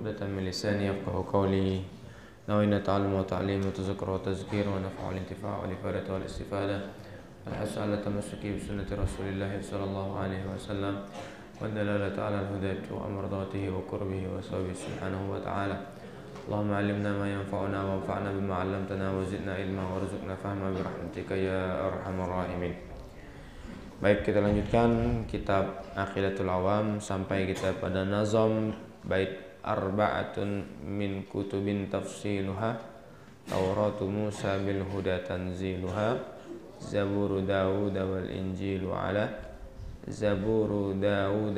عقدة من لساني يفقه قولي نوينا تعلم وتعليم وتذكر وتذكير ونفع والانتفاع والإفادة والاستفادة والحث على التمسك بسنة رسول الله صلى الله عليه وسلم والدلالة على الهدى ومرضاته وقربه وثوابه سبحانه وتعالى. اللهم علمنا ما ينفعنا وانفعنا بما علمتنا وزدنا علما وارزقنا فهما برحمتك يا أرحم الراحمين. Baik, kita lanjutkan kitab Aqidatul Awam sampai kita pada nazam bait arba'atun min kutubin tafsiluha Tauratu Musa bil huda tanziluha Zaburu Dawud wal Injilu ala Zaburu Dawud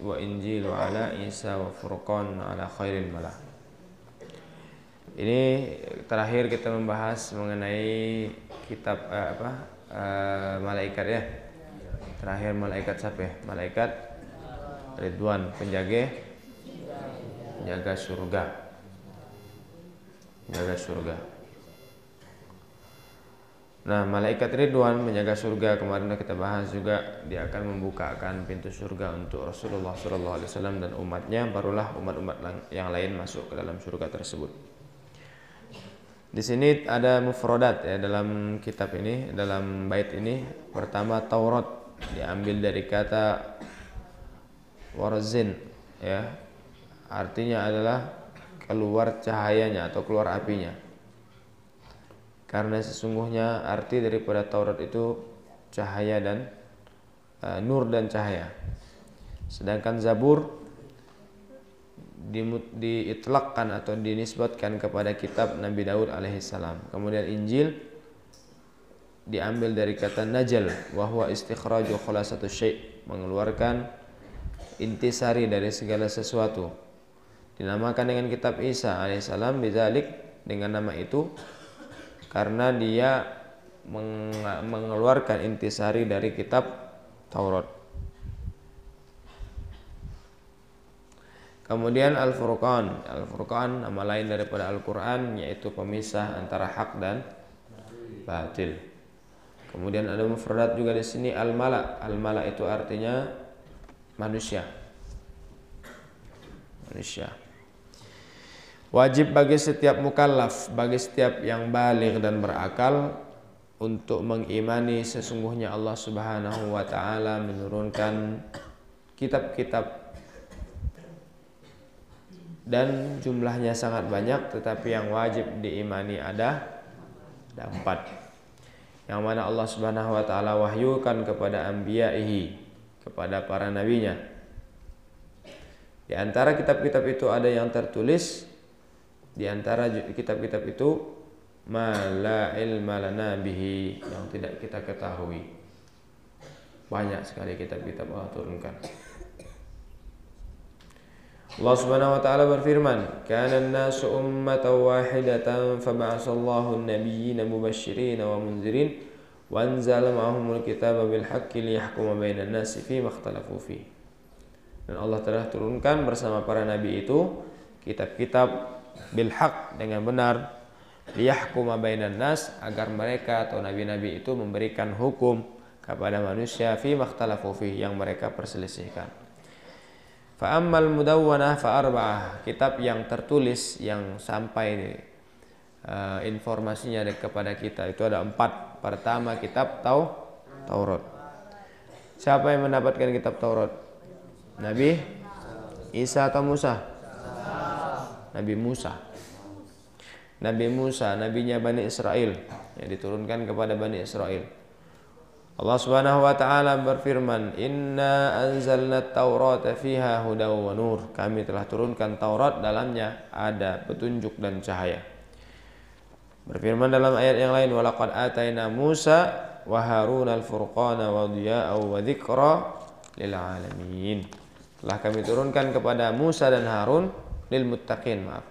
wa Injilu ala Isa wa Furqan ala khairil malah. Ini terakhir kita membahas mengenai kitab malaikat ya. Terakhir malaikat siapa ya? Malaikat Ridwan, penjaga surga. Penjaga surga. Nah, malaikat Ridwan menjaga surga kemarin kita bahas juga, dia akan membukakan pintu surga untuk Rasulullah SAW dan umatnya, barulah umat-umat yang lain masuk ke dalam surga tersebut. Di sini ada mufradat ya dalam kitab ini, dalam bait ini. Pertama Taurat, diambil dari kata warzin ya, artinya adalah keluar cahayanya atau keluar apinya, karena sesungguhnya arti daripada Taurat itu cahaya dan nur dan cahaya. Sedangkan Zabur diitlaqkan atau dinisbatkan kepada kitab Nabi Daud alaihissalam. Kemudian Injil diambil dari kata najal, wahwa istikhraju khulasatu syai', mengeluarkan intisari dari segala sesuatu. Dinamakan dengan kitab Isa alaihissalam bidzalik, dengan nama itu karena dia mengeluarkan intisari dari kitab Taurat. Kemudian Al-Furqan. Al-Furqan nama lain daripada Al-Quran, yaitu pemisah antara hak dan batil. Kemudian ada mufradat juga di sini al-mala. Al-mala itu artinya manusia. Manusia. Wajib bagi setiap mukallaf, bagi setiap yang baligh dan berakal, untuk mengimani sesungguhnya Allah Subhanahu wa taala menurunkan kitab-kitab dan jumlahnya sangat banyak, tetapi yang wajib diimani ada 4. Yang mana Allah Subhanahu wa taala wahyukan kepada anbiya'ihi, kepada para nabinya. Di antara kitab-kitab itu ada yang tertulis, di antara kitab-kitab itu ma la ilma lana bihi, yang tidak kita ketahui. Banyak sekali kitab-kitab Allah turunkan. Allah Subhanahu wa taala berfirman, "Kana an-nasu ummatan wahidatan fab'atsallahu an-nabiyyina mubasysyirin wa mundzirin wa anzala ma'ahumul kitaba bil haqqi liyahkuma bainan nasi fima ikhtalafu fi." Dan Allah telah turunkan bersama para nabi itu kitab-kitab bil haqq, dengan benar, liyahkuma bainan nas, agar mereka atau nabi-nabi itu memberikan hukum kepada manusia fima ikhtalafu fi, yang mereka perselisihkan. Fa ammal mudawwanah fa arba'ah, kitab yang tertulis yang sampai informasinya kepada kita itu ada 4. Pertama kitab Taurat. Siapa yang mendapatkan kitab Taurat? Nabi Isa atau Musa? Nabi Musa. Nabi Musa, nabinya Bani Israel, yang diturunkan kepada Bani Israel. Allah Subhanahu wa taala berfirman, "Inna anzalna at-taurata fiha hudaw wa nur." Kami telah turunkan Taurat, dalamnya ada petunjuk dan cahaya. Berfirman dalam ayat yang lain, "Wa laqad atayna Musa wa Harun al-furqana wa diya'an wa dzikra lil alamin." Telah kami turunkan kepada Musa dan Harun lil muttaqin, maaf.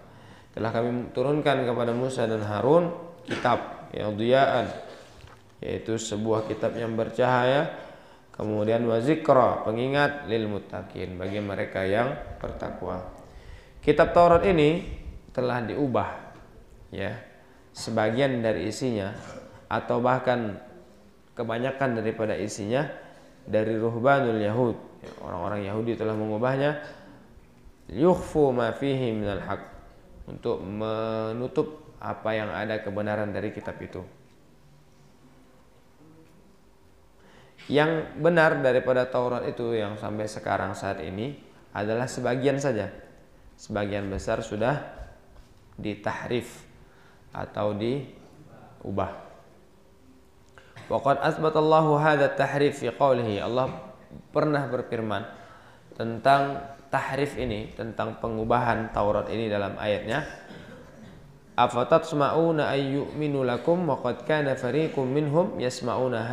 Telah kami turunkan kepada Musa dan Harun kitab yang diya'an, yaitu sebuah kitab yang bercahaya, kemudian wazikra, pengingat, lil muttaqin, bagi mereka yang bertakwa. Kitab Taurat ini telah diubah ya, sebagian dari isinya atau bahkan kebanyakan daripada isinya dari ruhbanul Yahud. Orang-orang Yahudi telah mengubahnya yukhfu ma fihi minal haq, untuk menutup apa yang ada kebenaran dari kitab itu. Yang benar daripada Taurat itu yang sampai sekarang saat ini adalah sebagian saja. Sebagian besar sudah ditahrif atau diubah. Waqad asbatallahu hadha tahrif fi qawlihi. Allah pernah berfirman tentang tahrif ini, tentang pengubahan Taurat ini dalam ayatnya. Afatatsma'una ayyuminu lakum wa qad kana fariqum minhum yasma'una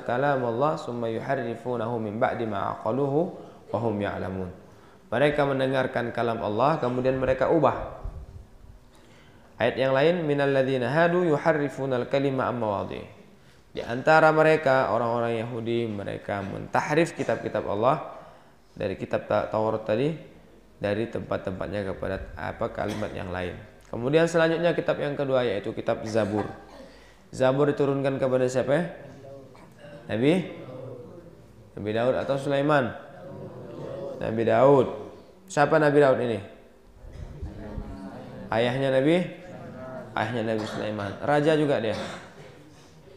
kalam Allah summa yuharrifunahu min ba'di ma aqaluhu wa hum ya'lamun. Mereka mendengarkan kalam Allah kemudian mereka ubah. Ayat yang lain, minal ladzina hadu yuharrifunal kalima amma wadih. Di antara mereka orang-orang Yahudi, mereka mentahrif kitab-kitab Allah dari kitab Taurat tadi dari tempat-tempatnya kepada kalimat yang lain. Kemudian selanjutnya kitab yang kedua yaitu kitab Zabur. Zabur diturunkan kepada siapa? Nabi Daud atau Sulaiman? Nabi Daud. Siapa Nabi Daud ini? Ayahnya Nabi Sulaiman. Raja juga dia.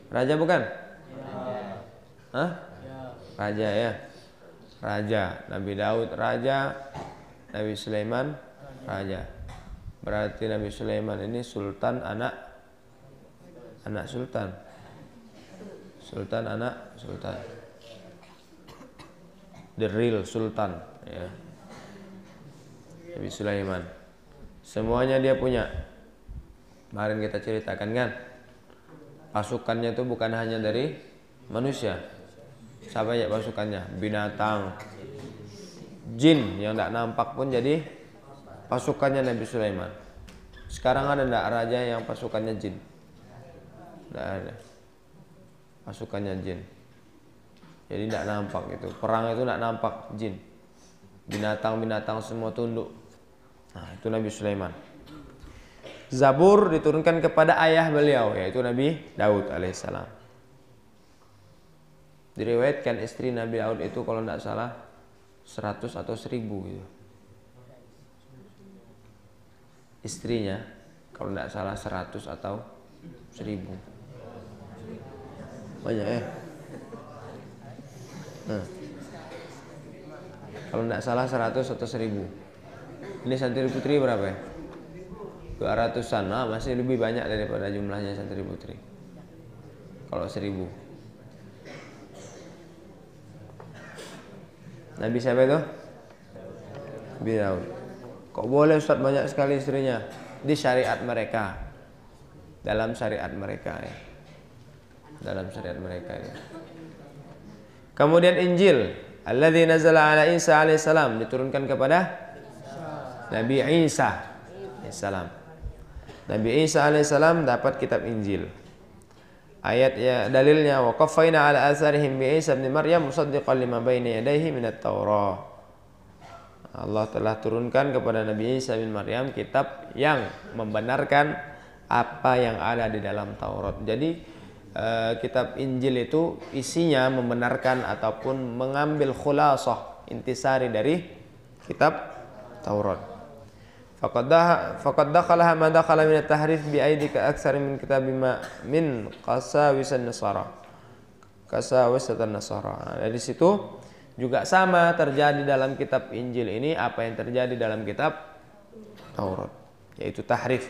Raja bukan? Hah? Raja ya. Raja. Nabi Daud raja, Nabi Sulaiman raja. Berarti Nabi Sulaiman ini sultan anak sultan. Sultan anak sultan. The real sultan ya. Nabi Sulaiman. Semuanya dia punya. Kemarin kita ceritakan kan. Pasukannya itu bukan hanya dari manusia. Siapa ya pasukannya? Binatang, jin yang tidak nampak pun jadi pasukannya Nabi Sulaiman. Sekarang ada tidak raja yang pasukannya jin? Tidak ada. Pasukannya jin. Jadi tidak nampak itu. Perang itu tidak nampak jin. Binatang-binatang semua tunduk. Nah, itu Nabi Sulaiman. Zabur diturunkan kepada ayah beliau yaitu Nabi Daud alaihissalam. Diriwayatkan istri Nabi Daud itu kalau tidak salah 100 atau 1000 gitu. Istrinya kalau tidak salah 100 atau 1000. Banyak ya. Kalau tidak salah 100 atau 1000. Ini santri putri berapa ya? 200-an. Nah, masih lebih banyak daripada jumlahnya santri putri. Kalau 1000. Nabi siapa itu? Nabi Daud. Kok boleh Ustaz banyak sekali istrinya? Di syariat mereka. Dalam syariat mereka ya. Dalam syariat mereka ya. Kemudian Injil, alladzi nazala ala Isa alaihissalam, diturunkan kepada Nabi Isa alaihissalam. Nabi Isa alaihissalam dapat kitab Injil. Ayat ya dalilnya wa qaffayna ala atharihim bi Isa bin Maryam musaddiqan lima baina yadayhi minat Taurah. Allah telah turunkan kepada Nabi Isa bin Maryam kitab yang membenarkan apa yang ada di dalam Taurat. Jadi kitab Injil itu isinya membenarkan ataupun mengambil khulasah intisari dari kitab Taurat. Faqad dakhalaha ma dakhala min at-tahrif bi aidika aktsar min kitab min qasawisan nasara. Qasawisatan nasara. Dari situ juga sama terjadi dalam kitab Injil ini apa yang terjadi dalam kitab Taurat, yaitu tahrif.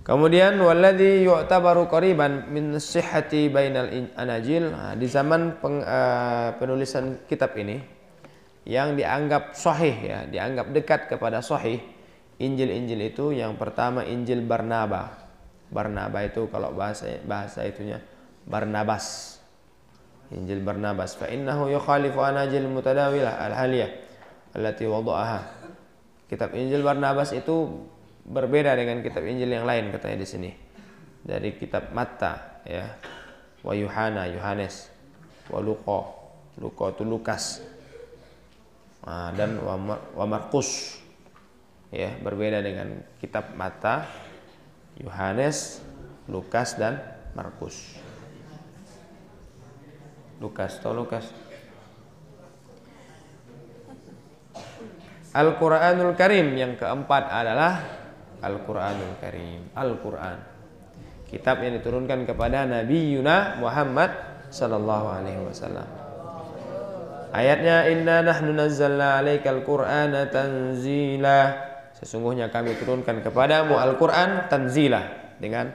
Kemudian walladzi yu'tabaru qariban min sihhati bainal anajil. Nah, di zaman penulisan kitab ini yang dianggap sahih ya, dianggap dekat kepada sahih Injil-Injil itu yang pertama Injil Barnaba. Barnaba itu kalau bahasa itunya Barnabas. Injil Barnabas fa innahu yukhalifu anajil mutadawilah al-haliyah allati wada'aha. Kitab Injil Barnabas itu berbeda dengan kitab Injil yang lain katanya di sini. Dari kitab Matta ya, wa Yohana Yohanes, wa Luka itu Lukas. Nah, dan wa Markus ya, berbeda dengan kitab Matta, Yohanes, Lukas dan Markus. Lukas. Al-Quranul Karim. Yang keempat adalah Al-Quranul Karim. Al-Quran, kitab yang diturunkan kepada Nabi Yuna Muhammad sallallahu alaihi wasallam. Ayatnya, inna nahnu nazzalna 'alaikal Qur'ana tanzila. Sesungguhnya kami turunkan kepadamu Al-Qur'an tanzila, dengan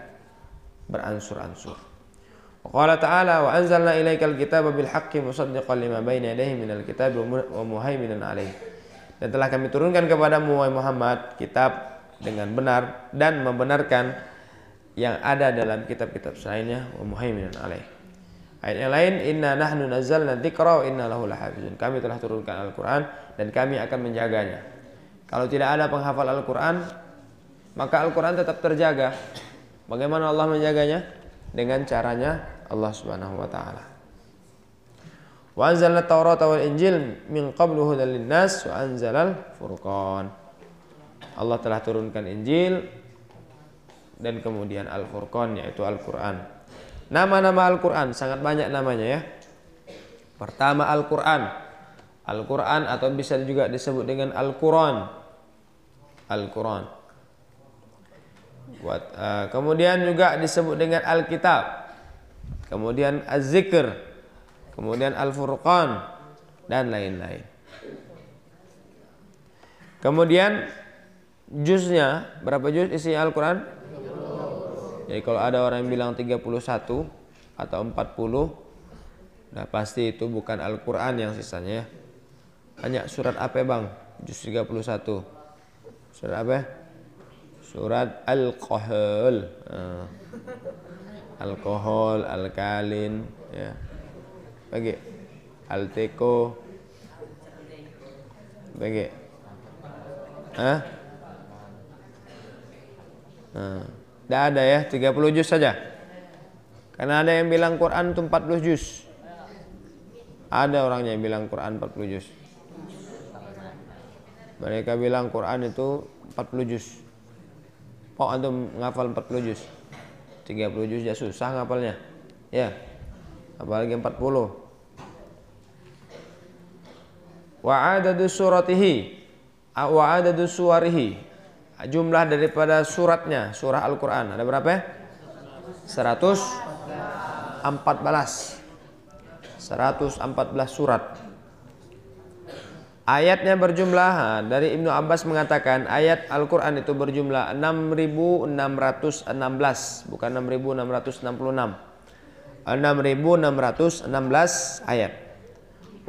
beransur-ansur. Qala ta'ala, wa anzalna ilaikal kitaba bil haqqi musaddiqan lima baina yadayhi minal kitabi wa muhaiminan 'alaihi. Dan telah kami turunkan kepadamu wahai Muhammad kitab dengan benar dan membenarkan yang ada dalam kitab-kitab selainnya, wa muhaiminan 'alaihi. Ayat yang lain, inna nahnu nazzalna dzikra wa inna lahu lahafizun. Kami telah turunkan Al-Qur'an dan kami akan menjaganya. Kalau tidak ada penghafal Al-Qur'an, maka Al-Qur'an tetap terjaga. Bagaimana Allah menjaganya? Dengan caranya Allah Subhanahu wa taala. Wa anzalna at-taurata wal injil min qablu hudan lin-nas wa anzalal furqan. Allah telah turunkan Injil dan kemudian Al-Furqan, yaitu Al-Qur'an. Nama-nama Al-Quran sangat banyak namanya ya. Pertama Al-Quran. Al-Quran atau bisa juga disebut dengan Al-Quran. Al-Quran. Kemudian juga disebut dengan Al-Kitab. Kemudian Az-Zikr. Kemudian Al-Furqan. Dan lain-lain. Kemudian juznya. Berapa juz isinya Al-Quran? Jadi kalau ada orang yang bilang 31 atau 40, nah pasti itu bukan Al-Quran yang sisanya ya. Banyak surat apa bang? Juz 31. Surat apa? Surat Al-Kahol. Alkohol, alkalin ya. Bagi Al-Teko. Bagi tidak ada ya, 30 juz saja. Karena ada yang bilang Quran itu 40 juz. Ada orangnya yang bilang Quran 40 juz. Mereka bilang Quran itu 40 juz. Oh, antum ngafal 40 juz. 30 juz ya susah ngafalnya. Ya. Apalagi 40. Wa adadu suratihi wa adadu suwarihi. Jumlah daripada suratnya, surah Al-Quran ada berapa ya? 114 surat. Ayatnya berjumlah, dari Ibnu Abbas mengatakan ayat Al-Quran itu berjumlah 6.616, bukan 6.666. 6.616 ayat.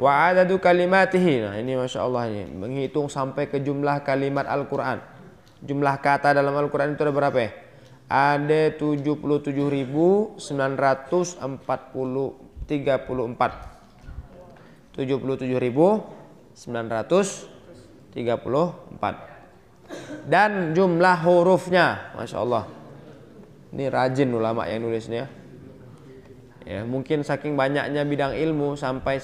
Wa adadu kalimatihi. Nah ini Masya Allah ini, menghitung sampai ke jumlah kalimat Al-Quran. Jumlah kata dalam Al-Quran itu ada berapa ya? Ada 77.934. 77.934. Dan jumlah hurufnya, Masya Allah. Ini rajin ulama yang nulisnya. Ya, mungkin saking banyaknya bidang ilmu sampai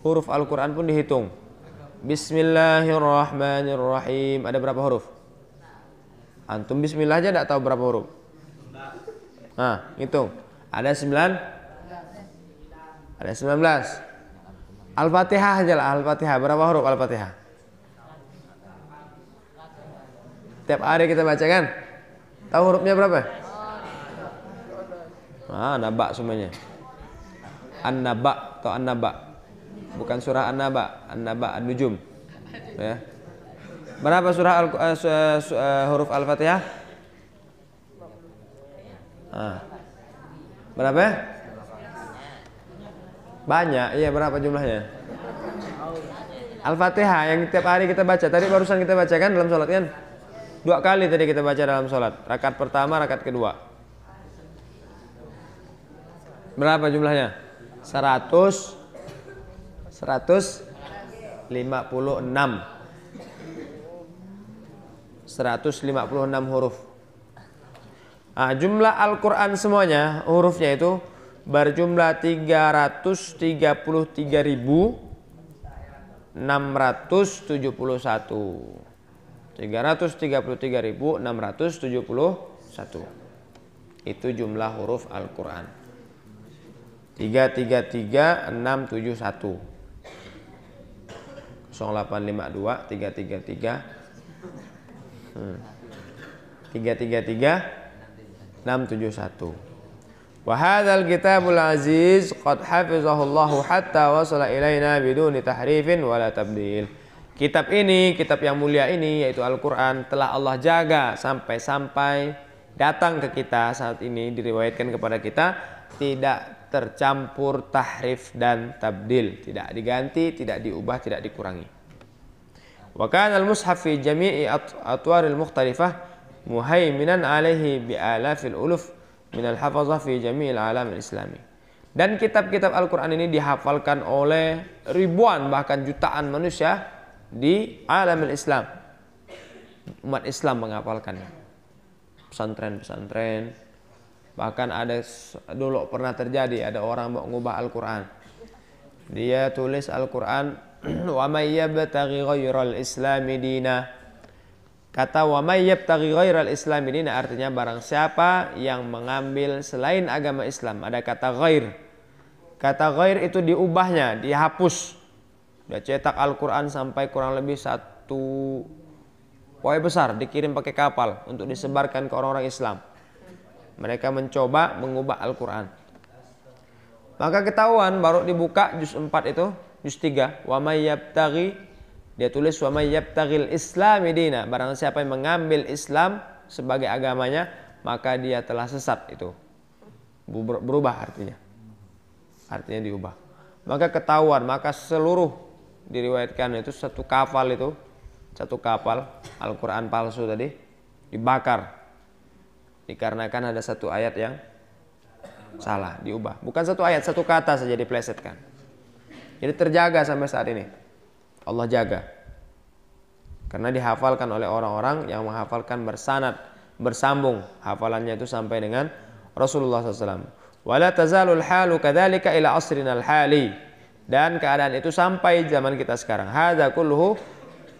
huruf Al-Quran pun dihitung. Bismillahirrahmanirrahim. Ada berapa huruf? Antum bismillah aja tidak tahu berapa huruf. Nah, hitung. Ada 9. Ada 19. Al-Fatihah aja lah, Al-Fatihah. Berapa huruf Al-Fatihah? Tiap hari kita baca kan? Tahu hurufnya berapa? Naba semuanya. An-Naba atau An-Naba. Bukan surah An-Naba, An-Naba An-Nujum. Ya. Berapa surah huruf Al-Fatihah? Berapa? Banyak. Iya, berapa jumlahnya? Al-Fatihah yang tiap hari kita baca. Tadi barusan kita bacakan dalam sholat kan? 2 kali tadi kita baca dalam sholat. Rakaat pertama, rakaat kedua. Berapa jumlahnya? 156 huruf. Jumlah Al-Quran semuanya hurufnya itu berjumlah 333.671. 333.671. Itu jumlah huruf Al-Quran. 333.671. 0852 333 333 671. Wa hadzal kitabul aziz qad hafizahullahu hatta wasala ilaina biduni tahrifin wala tabdil. Kitab ini, kitab yang mulia ini yaitu Al-Qur'an telah Allah jaga sampai datang ke kita saat ini, diriwayatkan kepada kita, tidak tercampur tahrif dan tabdil, tidak diganti, tidak diubah, tidak dikurangi. Wa kana al-mushaf fi jami'i atwaril mukhtalifah muhaiminan alaihi bi alafil uluf minal hafazah fi jami'il alam islami. Dan kitab-kitab Al-Quran ini dihafalkan oleh ribuan bahkan jutaan manusia di alam Islam. Umat Islam menghafalkannya. Pesantren-pesantren, bahkan ada dulu pernah terjadi ada orang mau ngubah Al-Quran. Dia tulis Al-Quran wa may yabtaghi ghairal islami dina. Kata wa may yabtaghi ghairal islami dina artinya barang siapa yang mengambil selain agama Islam. Ada kata ghair. Kata ghair itu diubahnya, dihapus. Dia cetak Al-Quran sampai kurang lebih 1 poin besar, dikirim pakai kapal untuk disebarkan ke orang-orang Islam. Mereka mencoba mengubah Al-Quran. Maka ketahuan baru dibuka juz 4 itu, juz 3. Wa may yabtaghi, dia tulis wa may yabtaghil islami dina. Barang siapa yang mengambil Islam sebagai agamanya, maka dia telah sesat itu. Berubah artinya. Artinya diubah. Maka ketahuan, maka seluruh diriwayatkan itu satu kapal Al-Quran palsu tadi dibakar dikarenakan ada satu ayat yang salah, diubah. Bukan satu ayat, satu kata saja diplesetkan. Jadi terjaga sampai saat ini. Allah jaga karena dihafalkan oleh orang-orang yang menghafalkan bersanad, bersambung hafalannya itu sampai dengan Rasulullah SAW. Wala tazalul halu kadzalika ila asrinal hali. Dan keadaan itu sampai zaman kita sekarang. Hadza kulluhu,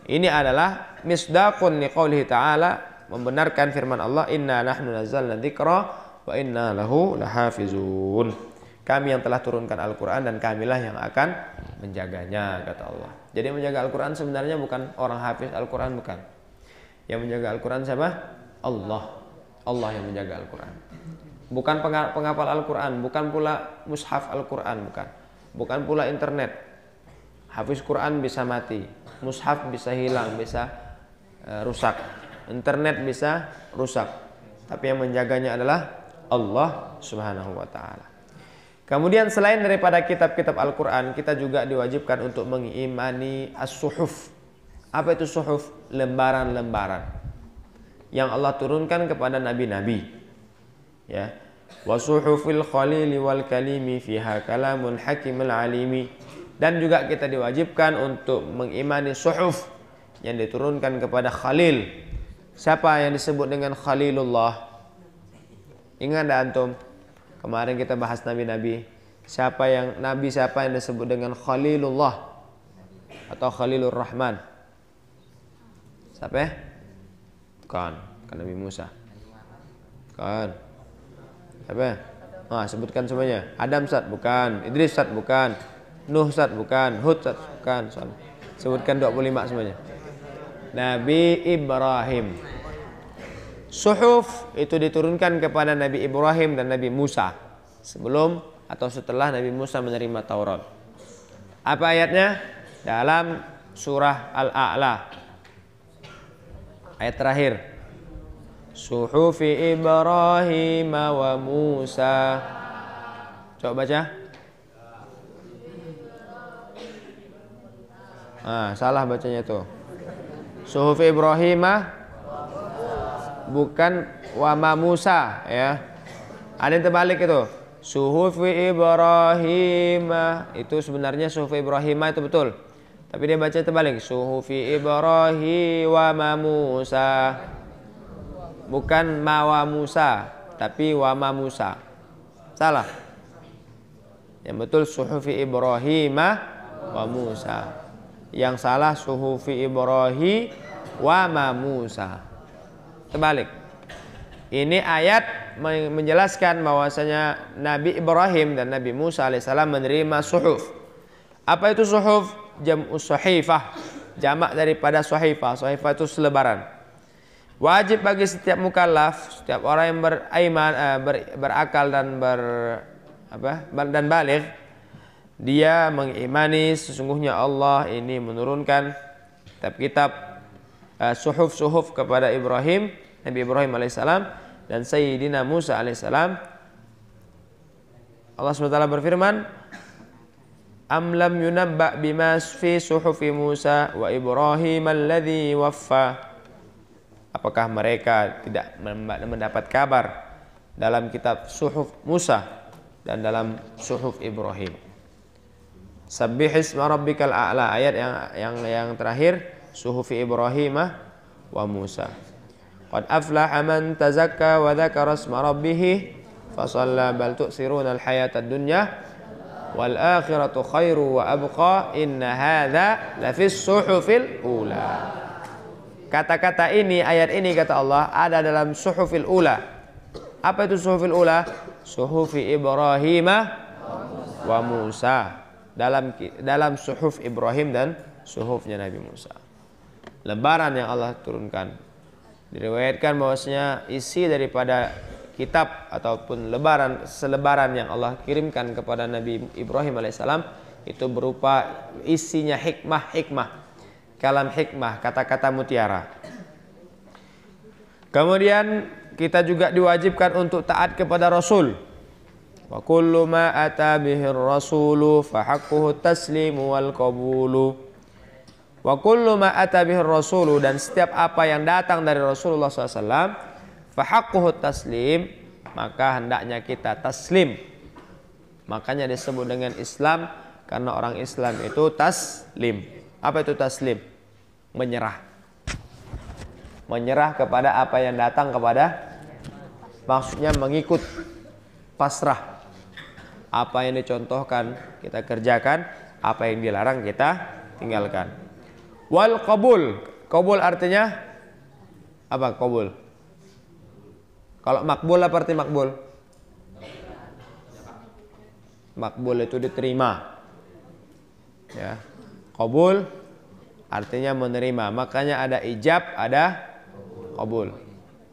ini adalah misdaqun liqaulihi ta'ala, membenarkan firman Allah, inna nahnu nazzalna dzikra wa inna lahu lahafizun. Kami yang telah turunkan Al-Quran dan kamilah yang akan menjaganya, kata Allah. Jadi menjaga Al-Quran sebenarnya bukan orang hafiz Al-Quran, bukan. Yang menjaga Al-Quran siapa? Allah. Allah yang menjaga Al-Quran. Bukan penghafal Al-Quran, bukan pula mushaf Al-Quran, bukan. Bukan pula internet. Hafiz Quran bisa mati, mushaf bisa hilang, bisa rusak, internet bisa rusak. Tapi yang menjaganya adalah Allah Subhanahu wa taala. Kemudian selain daripada kitab-kitab Al-Quran, kita juga diwajibkan untuk mengimani as-suhuf. Apa itu suhuf? Lembaran-lembaran yang Allah turunkan kepada nabi-nabi. Ya. Wa suhufil khalili wal kalimi fiha kalamul hakimul alimi. Dan juga kita diwajibkan untuk mengimani suhuf yang diturunkan kepada Khalil. Siapa yang disebut dengan Khalilullah? Ingat tak antum? Kemarin kita bahas nabi-nabi. Siapa yang disebut dengan Khalilullah atau Khalilur Rahman? Siapa ya? Bukan Nabi Musa. Bukan. Apa? Sebutkan semuanya. Adam Sat bukan, Idris Sat bukan, Nuh Sat bukan, Hud Sat bukan. Sebutkan 25 semuanya. Nabi Ibrahim. Suhuf itu diturunkan kepada Nabi Ibrahim dan Nabi Musa sebelum atau setelah Nabi Musa menerima Taurat. Apa ayatnya? Dalam surah Al-A'la. Ayat terakhir. Suhufi Ibrahim wa Musa. Coba baca. Salah bacanya itu. Suhufi Ibrahim bukan wa ma Musa, ya. Ada yang terbalik itu. Suhufi Ibrahim itu sebenarnya suhufi Ibrahim itu betul. Tapi dia baca terbalik. Suhufi Ibrahim wa ma Musa. Bukan mawa Musa, tapi wama Musa. Salah. Yang betul suhufi Ibrahim wa Musa. Yang salah suhufi Ibrahim wama Musa. Terbalik. Ini ayat menjelaskan bahwasanya Nabi Ibrahim dan Nabi Musa alaihissalam menerima suhuf. Apa itu suhuf? jam'u sahifah, jamak daripada sahifah. Sahifah itu selebaran. Wajib bagi setiap mukallaf, setiap orang yang beriman, berakal dan dan baligh, dia mengimani sesungguhnya Allah ini menurunkan kitab-kitab suhuf-suhuf kepada Ibrahim, Nabi Ibrahim alaihissalam dan Sayyidina Musa alaihissalam. Allah SWT berfirman, Am lam yunabba bima fi suhufi Musa wa Ibrahim alladhi waffa. Apakah mereka tidak mendapat kabar dalam kitab suhuf Musa dan dalam suhuf Ibrahim? Sabbihisma rabbikal a'la, ayat yang terakhir suhufi Ibrahim wa Musa. Qad aflaha man tazakka wa dzakara isma rabbih fasalla bal tu'siruna al-hayatad dunya wal akhiratu khairu wa abqa inna hadza lafis suhufil ula. Kata-kata ini, ayat ini kata Allah ada dalam suhufil ula. Apa itu suhufil ula? Suhufi Ibrahim wa Musa. Dalam suhuf Ibrahim dan suhufnya Nabi Musa. Lembaran yang Allah turunkan. Diriwayatkan bahwasanya isi daripada kitab ataupun selebaran yang Allah kirimkan kepada Nabi Ibrahim alaihissalam itu berupa isinya hikmah, kalam hikmah, kata-kata mutiara. Kemudian kita juga diwajibkan untuk taat kepada Rasul. Wa kullu ma ata bihir rasulu fa haqquhu taslimu wal qabulu. Wa kullu ma ata bihir rasulu, dan setiap apa yang datang dari Rasulullah SAW, fa haqquhu taslim, maka hendaknya kita taslim. Makanya disebut dengan Islam, karena orang Islam itu taslim. Apa itu taslim? Menyerah. Menyerah kepada apa yang datang kepada, maksudnya mengikut, pasrah. Apa yang dicontohkan kita kerjakan, apa yang dilarang kita tinggalkan. Wal qabul. Qabul artinya apa? Qabul. Kalau makbul apa arti makbul? Makbul itu diterima. Ya. Qabul artinya menerima. Makanya ada ijab, ada qabul.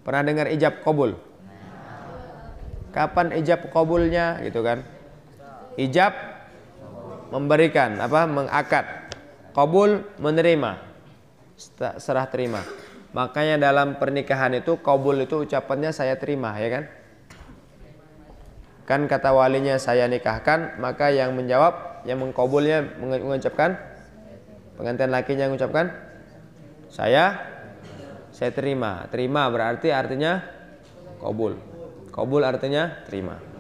Pernah dengar ijab qabul? Kapan ijab qabulnya gitu kan? Ijab memberikan, mengakad. Qabul menerima, serah terima. Makanya dalam pernikahan itu qabul itu ucapannya saya terima, ya kan? Kan kata walinya saya nikahkan, maka yang menjawab, yang mengqabulnya mengucapkan, pengantin lakinya mengucapkan saya terima. Terima berarti artinya qabul. Qabul artinya terima.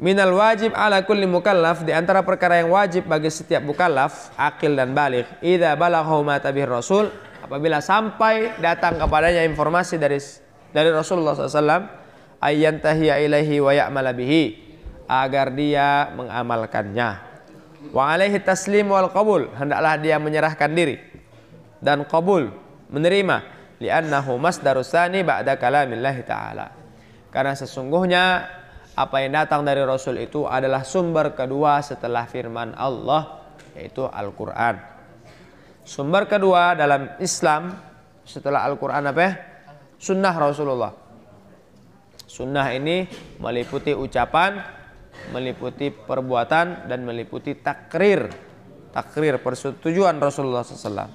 Minal wajib ala kulli mukallaf, di antara perkara yang wajib bagi setiap mukallaf akil dan baligh, idza balaghahu ma tabih rasul, apabila sampai datang kepadanya informasi dari Rasulullah SAW, ayyantahiya ilaihi wa ya'mala bihi, agar dia mengamalkannya. Wa alaihi taslim wal qabul, hendaklah dia menyerahkan diri dan qabul, menerima, li'annahu masdarus tsani ba'da kalamillahi ta'ala, karena sesungguhnya apa yang datang dari Rasul itu adalah sumber kedua setelah firman Allah, yaitu Al-Quran. Sumber kedua dalam Islam setelah Al-Quran apa? Sunnah Rasulullah. Sunnah ini meliputi ucapan, meliputi perbuatan, dan meliputi takrir persetujuan Rasulullah SAW.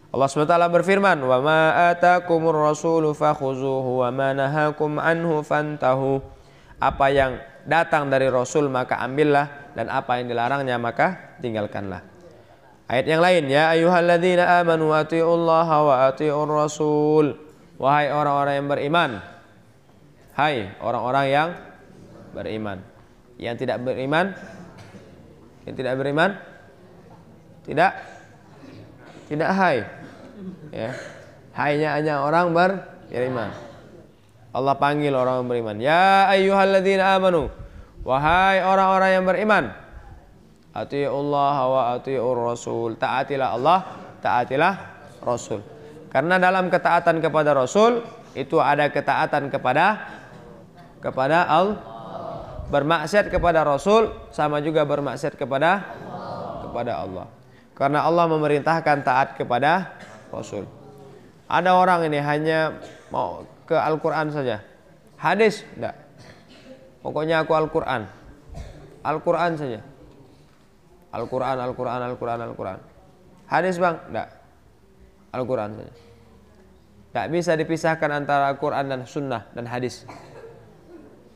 Allah SWT berfirman, wa ma atakumur rasulu fakhuzuhu wa ma nahakum anhu fantahu. Apa yang datang dari Rasul maka ambillah, dan apa yang dilarangnya maka tinggalkanlah. Ayat yang lain, ya ayyuhalladzina amanu atiullaha wa atiur rasul. Wahai orang-orang yang beriman. Hai orang-orang yang beriman. Yang tidak beriman? Yang tidak beriman? Tidak hai. Ya. Hainya hanya orang beriman. Allah panggil orang beriman. Ya ayyuhalladzina amanu. Wahai orang-orang yang beriman. Atiullah wa atiur rasul. Taatilah Allah, taatilah Rasul. Karena dalam ketaatan kepada Rasul itu ada ketaatan kepada Allah. bermaksiat kepada Rasul sama juga bermaksiat kepada Allah. Karena Allah memerintahkan taat kepada Rasul. Ada orang ini hanya mau ke Al-Quran saja. Hadis enggak. Pokoknya aku Al-Quran. Al-Quran saja. Al-Quran. Hadis bang? Enggak. Al-Quran saja. Enggak bisa dipisahkan antara Al-Quran dan sunnah dan hadis.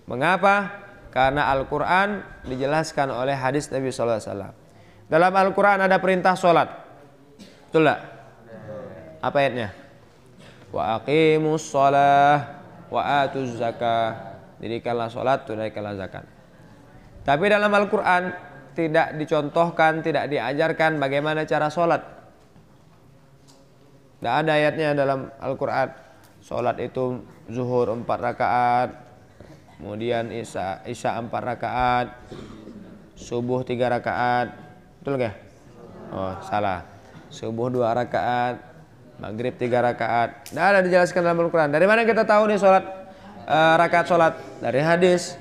Mengapa? Karena Al-Quran dijelaskan oleh hadis Nabi SAW. Dalam Al-Quran ada perintah sholat. Betul enggak? Apa ayatnya? Wa aqimus sholah wa atuz zakah. Dirikanlah sholat, tunaikanlah zakat. Tapi dalam Al-Quran tidak dicontohkan, tidak diajarkan bagaimana cara sholat. Tidak ada ayatnya dalam Al-Quran. Sholat itu zuhur 4 rakaat, kemudian isya 4 rakaat, subuh 3 rakaat. Betul gak? Oh salah. Subuh 2 rakaat, maghrib 3 rakaat. Tidak ada dijelaskan dalam Al-Quran. Dari mana kita tahu nih sholat, rakaat sholat? Dari hadis,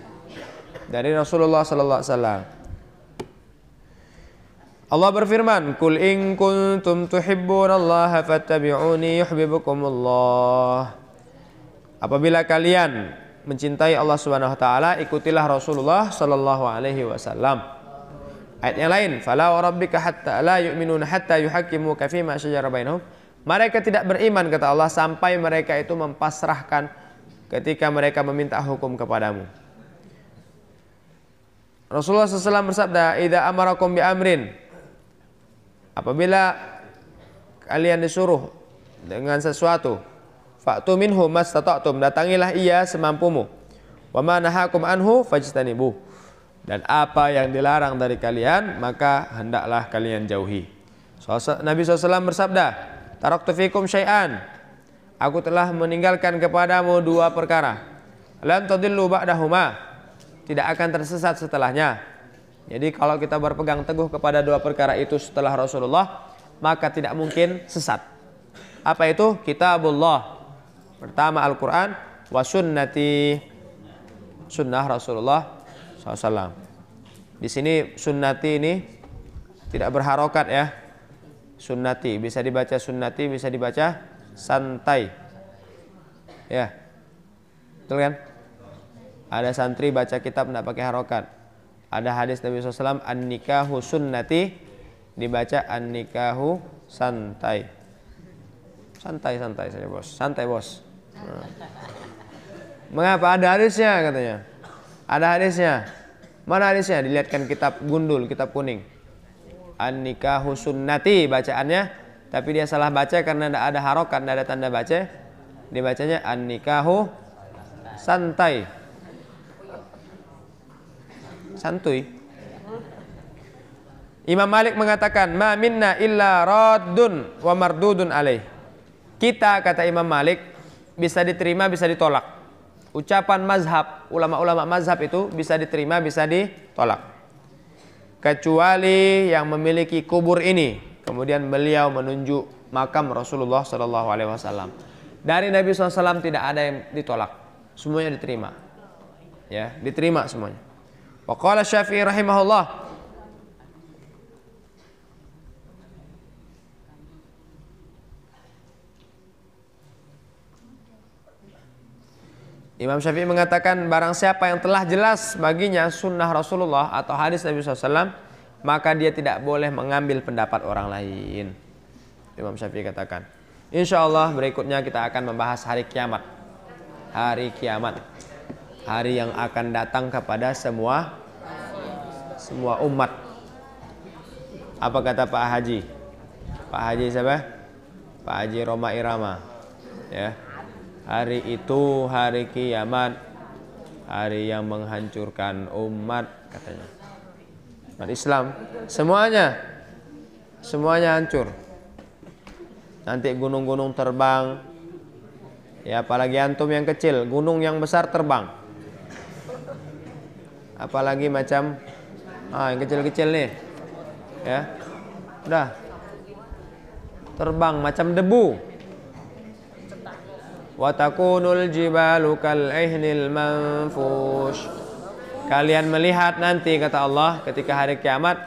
dari Rasulullah Sallallahu Alaihi Wasallam. Allah berfirman, "Qul in kuntum tuhibbunallaha fattabi'uni yuhibbukumullah." Apabila kalian mencintai Allah Subhanahu wa taala, ikutilah Rasulullah sallallahu alaihi wasallam. Ayat yang lain, "Fala wa rabbika hatta la yu'minuna hatta yuhaqqimuka fima shajara bainahum." Mereka tidak beriman, kata Allah, sampai mereka itu mempasrahkan ketika mereka meminta hukum kepadamu. Rasulullah SAW bersabda, "Idza amarakum bi amrin." Apabila kalian disuruh dengan sesuatu, fa'tu minhu mastata'tum, datangilah ia semampumu. Wa ma nahakum anhu fajtanibuh. Dan apa yang dilarang dari kalian, maka hendaklah kalian jauhi. Nabi SAW bersabda, "Taraktu fikum syai'an." Aku telah meninggalkan kepadamu 2 perkara. Lan tadillu ba'dahuma. Tidak akan tersesat setelahnya. Jadi kalau kita berpegang teguh kepada 2 perkara itu setelah Rasulullah, maka tidak mungkin sesat. Apa itu? Kitabullah. Pertama Al-Quran, wa sunnati, sunnah Rasulullah SAW. Di sini sunnati ini tidak berharokat ya. Sunnati bisa dibaca sunnati, bisa dibaca santai. Ya, betul kan? Ada santri baca kitab tidak pakai harokat. Ada hadis Nabi SAW, an-nikahu sunnati, dibaca an-nikahu santai. Santai-santai saja bos, santai bos. Nah. Mengapa? Ada hadisnya katanya. Ada hadisnya. Mana hadisnya? Dilihatkan kitab gundul, kitab kuning. An-nikahu sunnati bacaannya, tapi dia salah baca karena tidak ada harokat, tidak ada tanda baca. Dibacanya an-nikahu santai. Santuy. Imam Malik mengatakan, "Ma minna illa raddun wa mardudun alaih." Kita, kata Imam Malik, bisa diterima, bisa ditolak. Ucapan mazhab, ulama-ulama mazhab itu bisa diterima, bisa ditolak. Kecuali yang memiliki kubur ini. Kemudian beliau menunjuk makam Rasulullah SAW. Dari Nabi SAW tidak ada yang ditolak, semuanya diterima. Ya, diterima semuanya. Wa qala Syafi'i rahimahullah, Imam Syafi'i mengatakan, barang siapa yang telah jelas baginya sunnah Rasulullah atau hadis Nabi SAW, maka dia tidak boleh mengambil pendapat orang lain. Imam Syafi'i katakan. Insya Allah berikutnya kita akan membahas hari kiamat. Hari kiamat, hari yang akan datang kepada semua umat. Apa kata Pak Haji? Pak Haji siapa? Pak Haji Roma Irama. Ya. Hari itu hari kiamat, hari yang menghancurkan umat katanya. Umat Islam semuanya hancur. Nanti gunung-gunung terbang. Ya, apalagi antum yang kecil, gunung yang besar terbang. Apalagi macam yang kecil-kecil nih. Ya. Udah. Terbang macam debu. Wa takunul jibalu kal ihnil manfush. Kalian melihat nanti, kata Allah, ketika hari kiamat,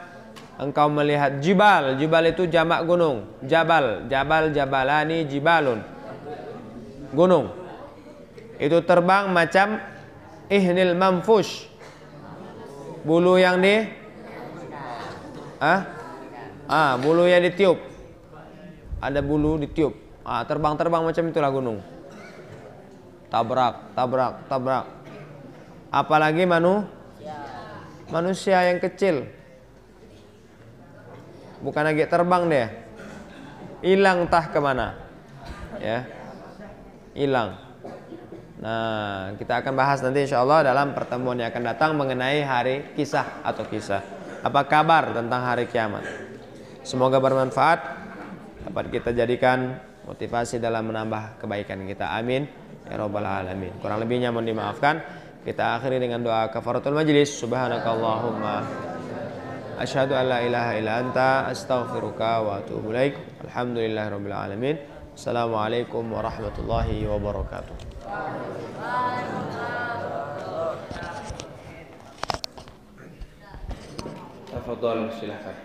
engkau melihat jibal. Jibal itu jamak gunung. Jabal, jabal, jabalani, jibalun. Gunung. Itu terbang macam ihnil manfush. Bulu yang bulu yang ditiup. Ada bulu ditiup. Terbang-terbang macam itulah gunung. Tabrak, tabrak, tabrak. Apalagi manusia yang kecil. Bukan lagi terbang dia. Hilang entah kemana. Ya. Hilang. Nah, kita akan bahas nanti insyaallah dalam pertemuan yang akan datang mengenai hari kisah atau kisah. Apa kabar tentang hari kiamat? Semoga bermanfaat, dapat kita jadikan motivasi dalam menambah kebaikan kita. Amin ya rabbal alamin. Kurang lebihnya mohon dimaafkan. Kita akhiri dengan doa kafaratul majlis. Subhanakallahumma asyhadu an la ilaha illa anta astaghfiruka wa atubu ilaik. Alhamdulillahirabbil alamin. Assalamualaikum warahmatullahi wabarakatuh. Tafadhal, silakan.